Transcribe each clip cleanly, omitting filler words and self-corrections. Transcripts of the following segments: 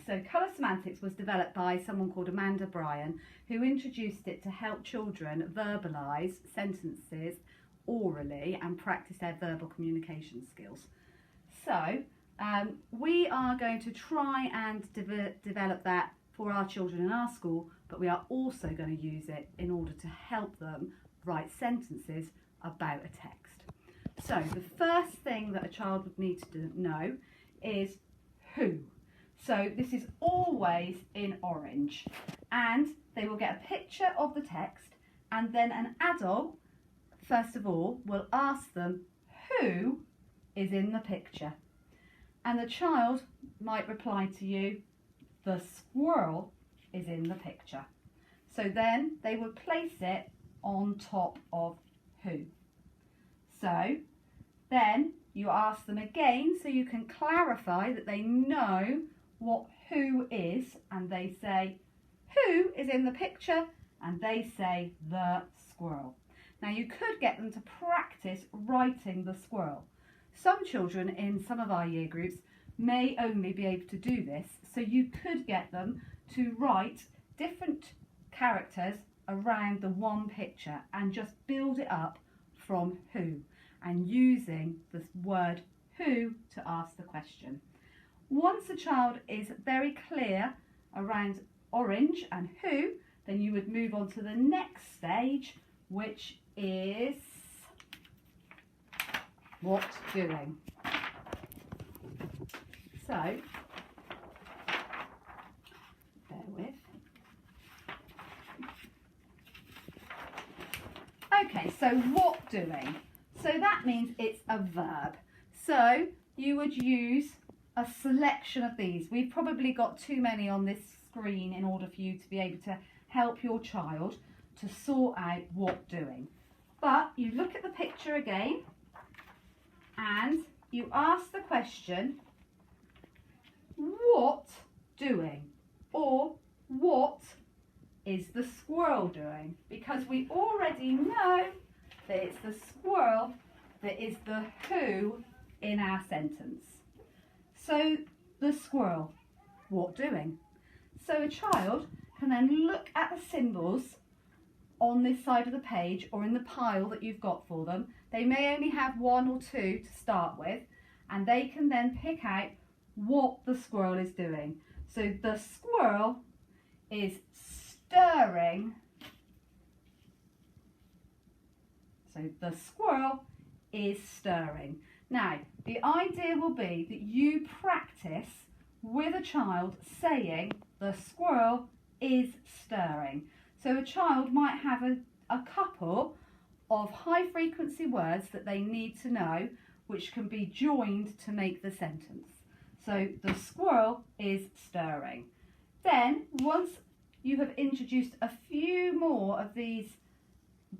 So colour semantics was developed by someone called Amanda Bryan, who introduced it to help children verbalise sentences orally and practice their verbal communication skills. So we are going to try and develop that for our children in our school, but we are also going to use it in order to help them write sentences about a text. So the first thing that a child would need to know is who. So this is always in orange, and they will get a picture of the text, and then an adult, first of all, will ask them who is in the picture. And the child might reply to you, the squirrel is in the picture. So then they would place it on top of who. So then you ask them again so you can clarify that they know what who is, and they say who is in the picture, and they say the squirrel. Now you could get them to practice writing the squirrel. Some children in some of our year groups may only be able to do this, so you could get them to write different characters around the one picture and just build it up from who, and using the word who to ask the question. Once a child is very clear around orange and who, then you would move on to the next stage, which is what doing. So, bear with. Okay, so what doing? So that means it's a verb. So you would use a selection of these. We've probably got too many on this screen in order for you to be able to help your child to sort out what doing. But you look at the picture again and you ask the question, what doing? Or what is the squirrel doing? Because we already know that it's the squirrel that is the who in our sentence. So the squirrel, what doing? So a child can then look at the symbols on this side of the page or in the pile that you've got for them. They may only have one or two to start with, and they can then pick out what the squirrel is doing. So the squirrel is stirring. So the squirrel is stirring. Now, the idea will be that you practice with a child saying the squirrel is stirring. So a child might have a couple of high frequency words that they need to know, which can be joined to make the sentence. So the squirrel is stirring. Then once you have introduced a few more of these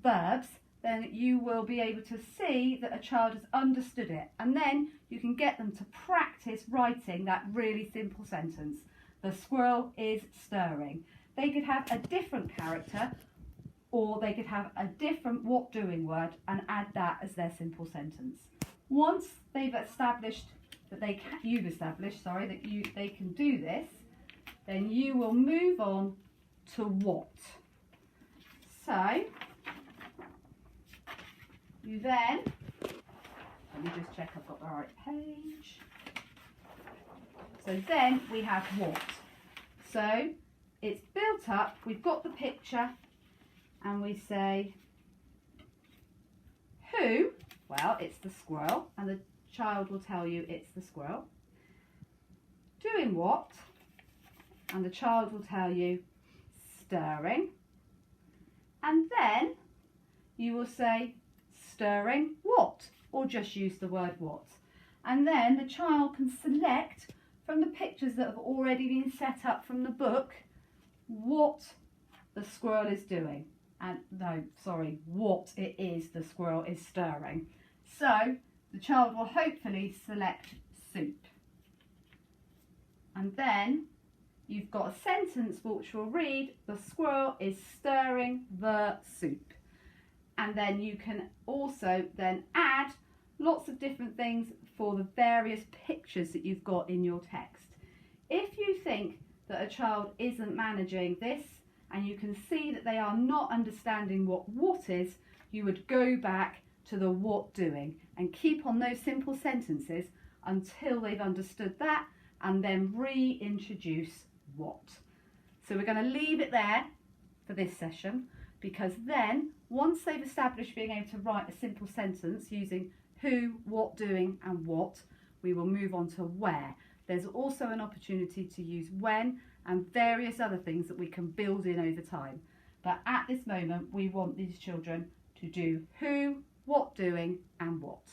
verbs, then you will be able to see that a child has understood it, and then you can get them to practice writing that really simple sentence. The squirrel is stirring. They could have a different character, or they could have a different what doing word and add that as their simple sentence. Once they've established that they can do this, then you will move on to what. So you then, let me just check I've got the right page. So then we have what. So it's built up, we've got the picture, and we say who, well, it's the squirrel, and the child will tell you it's the squirrel. Doing what, and the child will tell you stirring. And then you will say stirring what, or just use the word what. And then the child can select from the pictures that have already been set up from the book what the squirrel is doing. And what it is the squirrel is stirring. So the child will hopefully select soup. And then you've got a sentence which will read, the squirrel is stirring the soup. And then you can also then add lots of different things for the various pictures that you've got in your text. if you think that a child isn't managing this and you can see that they are not understanding what is, you would go back to the what doing and keep on those simple sentences until they've understood that, and then reintroduce what. So we're going to leave it there for this session, because then once they've established being able to write a simple sentence using who, what doing and what, we will move on to where. There's also an opportunity to use when and various other things that we can build in over time. But at this moment, we want these children to do who, what doing and what.